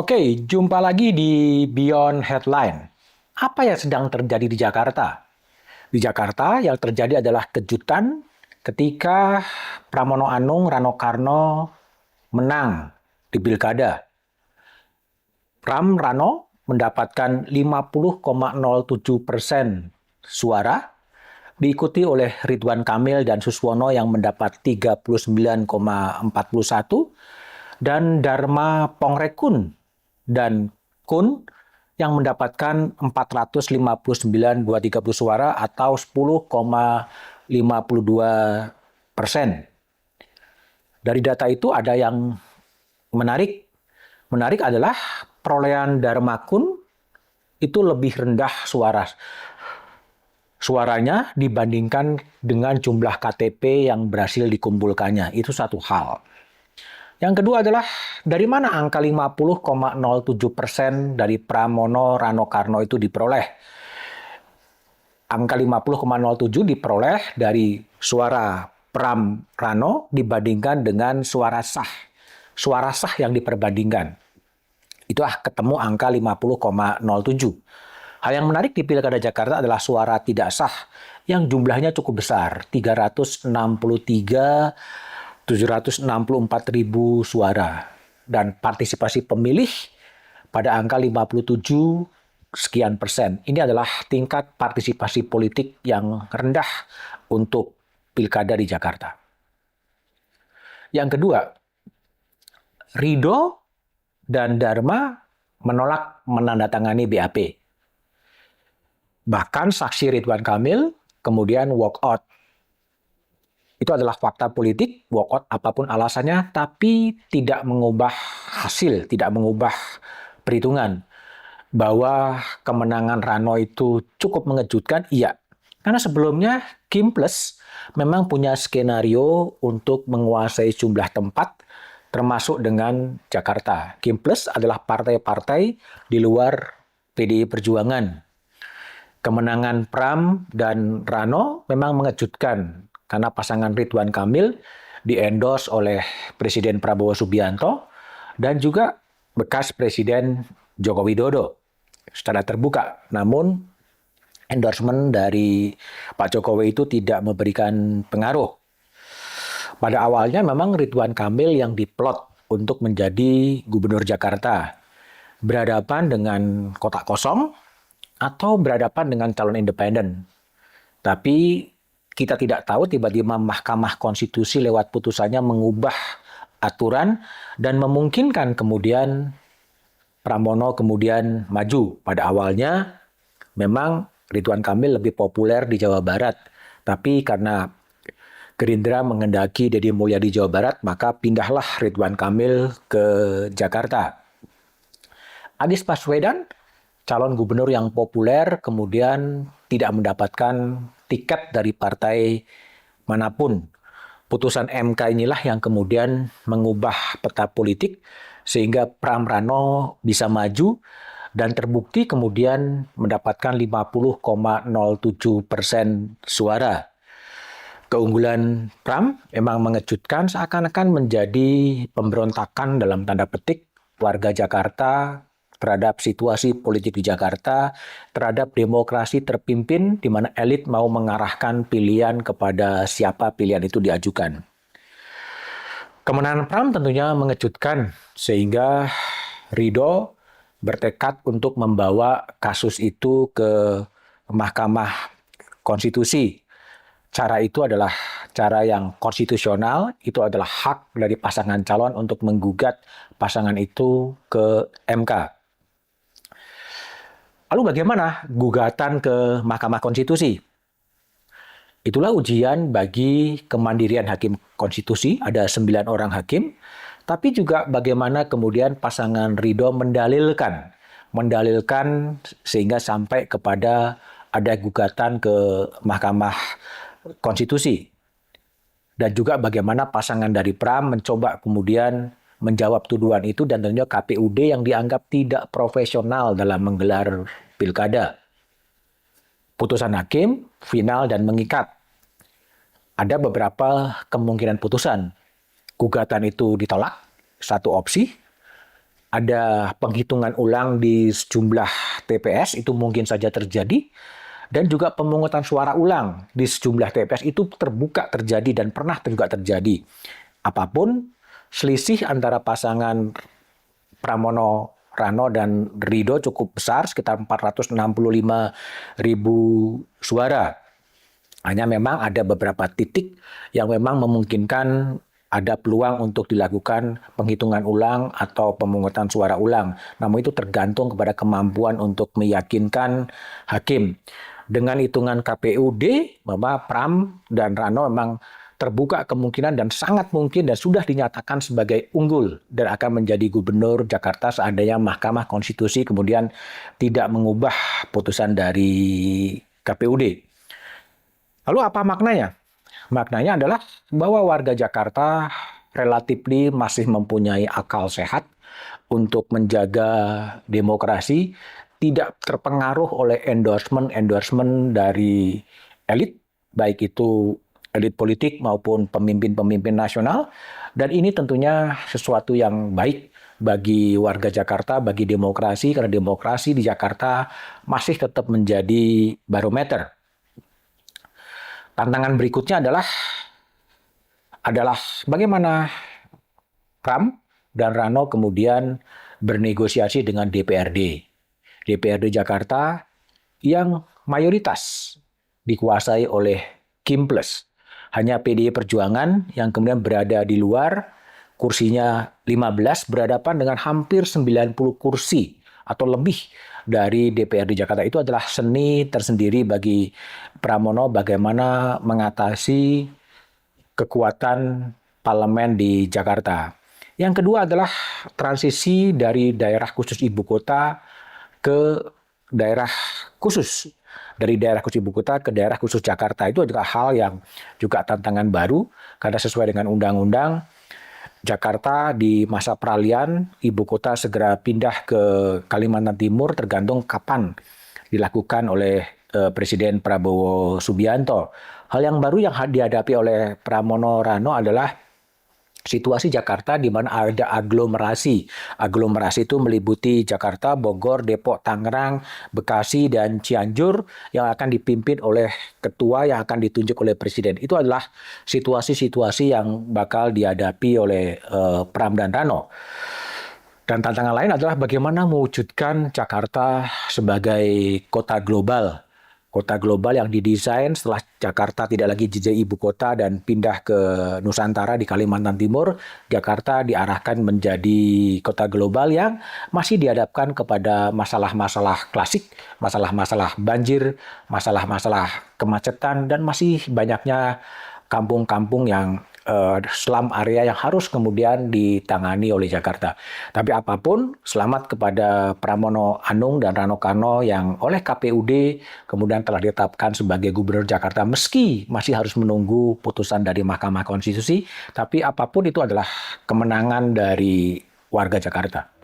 Oke, jumpa lagi di Beyond Headline. Apa yang sedang terjadi di Jakarta? Di Jakarta yang terjadi adalah kejutan ketika Pramono Anung Rano Karno menang di Pilkada. Pram Rano mendapatkan 50,07% suara, diikuti oleh Ridwan Kamil dan Suswono yang mendapat 39,41 dan Dharma Pongrekun dan Kun yang mendapatkan 459,230 suara atau 10,52%. Dari data itu ada yang menarik. Menarik adalah perolehan Dharma Kun itu lebih rendah suaranya dibandingkan dengan jumlah KTP yang berhasil dikumpulkannya. Itu satu hal. Yang kedua adalah dari mana angka 50,07% dari Pramono Rano Karno itu diperoleh? Angka 50,07 diperoleh dari suara Pram Rano dibandingkan dengan suara sah. Suara sah yang diperbandingkan. Itu ketemu angka 50,07. Hal yang menarik di Pilkada Jakarta adalah suara tidak sah yang jumlahnya cukup besar, 363.764.000 suara. Dan partisipasi pemilih pada angka 57 sekian persen. Ini adalah tingkat partisipasi politik yang rendah untuk Pilkada di Jakarta. Yang kedua, Ridho dan Dharma menolak menandatangani BAP. Bahkan saksi Ridwan Kamil kemudian walk out. Itu adalah fakta politik, walk out apapun alasannya, tapi tidak mengubah hasil, tidak mengubah perhitungan. Bahwa kemenangan Rano itu cukup mengejutkan, iya. Karena sebelumnya Kim Plus memang punya skenario untuk menguasai jumlah tempat, termasuk dengan Jakarta. Kim Plus adalah partai-partai di luar PDI Perjuangan. Kemenangan Pram dan Rano memang mengejutkan karena pasangan Ridwan Kamil di-endorse oleh Presiden Prabowo Subianto dan juga bekas Presiden Joko Widodo secara terbuka. Namun endorsement dari Pak Jokowi itu tidak memberikan pengaruh. Pada awalnya memang Ridwan Kamil yang diplot untuk menjadi Gubernur Jakarta, berhadapan dengan kotak kosong atau berhadapan dengan calon independen. Tapi kita tidak tahu tiba-tiba Mahkamah Konstitusi lewat putusannya mengubah aturan dan memungkinkan kemudian Pramono kemudian maju. Pada awalnya memang Ridwan Kamil lebih populer di Jawa Barat. Tapi karena Gerindra mengendaki Deddy Mulyadi di Jawa Barat, maka pindahlah Ridwan Kamil ke Jakarta. Anies Baswedan, calon gubernur yang populer, kemudian tidak mendapatkan tiket dari partai manapun. Putusan MK inilah yang kemudian mengubah peta politik sehingga Pram Rano bisa maju dan terbukti kemudian mendapatkan 50,07% suara. Keunggulan Pram memang mengejutkan, seakan-akan menjadi pemberontakan dalam tanda petik warga Jakarta terhadap situasi politik di Jakarta, terhadap demokrasi terpimpin di mana elit mau mengarahkan pilihan kepada siapa pilihan itu diajukan. Kemenangan Pram tentunya mengejutkan sehingga Ridho bertekad untuk membawa kasus itu ke Mahkamah Konstitusi. Cara itu adalah cara yang konstitusional, itu adalah hak dari pasangan calon untuk menggugat pasangan itu ke MK. Lalu bagaimana gugatan ke Mahkamah Konstitusi? Itulah ujian bagi kemandirian hakim konstitusi, ada 9 orang hakim, tapi juga bagaimana kemudian pasangan Ridho mendalilkan sehingga sampai kepada ada gugatan ke Mahkamah Konstitusi. Dan juga bagaimana pasangan dari Pram mencoba kemudian menjawab tuduhan itu dan tentunya KPUD yang dianggap tidak profesional dalam menggelar pilkada. Putusan hakim final dan mengikat. Ada beberapa kemungkinan putusan. Gugatan itu ditolak, satu opsi. ada penghitungan ulang di sejumlah TPS, itu mungkin saja terjadi. Dan juga pemungutan suara ulang di sejumlah TPS itu terbuka terjadi dan pernah juga terjadi. Apapun, selisih antara pasangan Pramono Rano dan Ridho cukup besar, sekitar 465.000 suara. Hanya memang ada beberapa titik yang memang memungkinkan ada peluang untuk dilakukan penghitungan ulang atau pemungutan suara ulang. Namun itu tergantung kepada kemampuan untuk meyakinkan hakim. Dengan hitungan KPUD, bahwa Pram dan Rano memang terbuka kemungkinan dan sangat mungkin dan sudah dinyatakan sebagai unggul dan akan menjadi gubernur Jakarta seandainya Mahkamah Konstitusi kemudian tidak mengubah putusan dari KPUD. Lalu apa maknanya? Maknanya adalah bahwa warga Jakarta relatif masih mempunyai akal sehat untuk menjaga demokrasi, tidak terpengaruh oleh endorsement dari elit, baik itu elit politik maupun pemimpin-pemimpin nasional, dan ini tentunya sesuatu yang baik bagi warga Jakarta, bagi demokrasi, karena demokrasi di Jakarta masih tetap menjadi barometer. Tantangan berikutnya adalah bagaimana Pram dan Rano kemudian bernegosiasi dengan DPRD. DPRD Jakarta yang mayoritas dikuasai oleh Kim Plus. Hanya PDI Perjuangan yang kemudian berada di luar, kursinya 15 berhadapan dengan hampir 90 kursi atau lebih dari DPRD Jakarta. Itu adalah seni tersendiri bagi Pramono bagaimana mengatasi kekuatan parlemen di Jakarta. Yang kedua adalah transisi dari daerah khusus ibu kota ke daerah khusus. Dari daerah khusus ibu kota ke daerah khusus Jakarta itu adalah hal yang juga tantangan baru karena sesuai dengan undang-undang Jakarta di masa peralihan ibu kota segera pindah ke Kalimantan Timur tergantung kapan dilakukan oleh Presiden Prabowo Subianto. Hal yang baru yang dihadapi oleh Pramono Rano adalah situasi Jakarta di mana ada aglomerasi. Aglomerasi itu meliputi Jakarta, Bogor, Depok, Tangerang, Bekasi, dan Cianjur yang akan dipimpin oleh ketua yang akan ditunjuk oleh Presiden. Itu adalah situasi-situasi yang bakal dihadapi oleh Pram dan Rano. Dan tantangan lain adalah bagaimana mewujudkan Jakarta sebagai kota global. Kota global yang didesain setelah Jakarta tidak lagi jadi ibu kota dan pindah ke Nusantara di Kalimantan Timur, Jakarta diarahkan menjadi kota global yang masih dihadapkan kepada masalah-masalah klasik, masalah-masalah banjir, masalah-masalah kemacetan, dan masih banyaknya kampung-kampung yang slum area yang harus kemudian ditangani oleh Jakarta. Tapi apapun, selamat kepada Pramono Anung dan Rano Karno yang oleh KPUD kemudian telah ditetapkan sebagai Gubernur Jakarta meski masih harus menunggu putusan dari Mahkamah Konstitusi, tapi apapun itu adalah kemenangan dari warga Jakarta.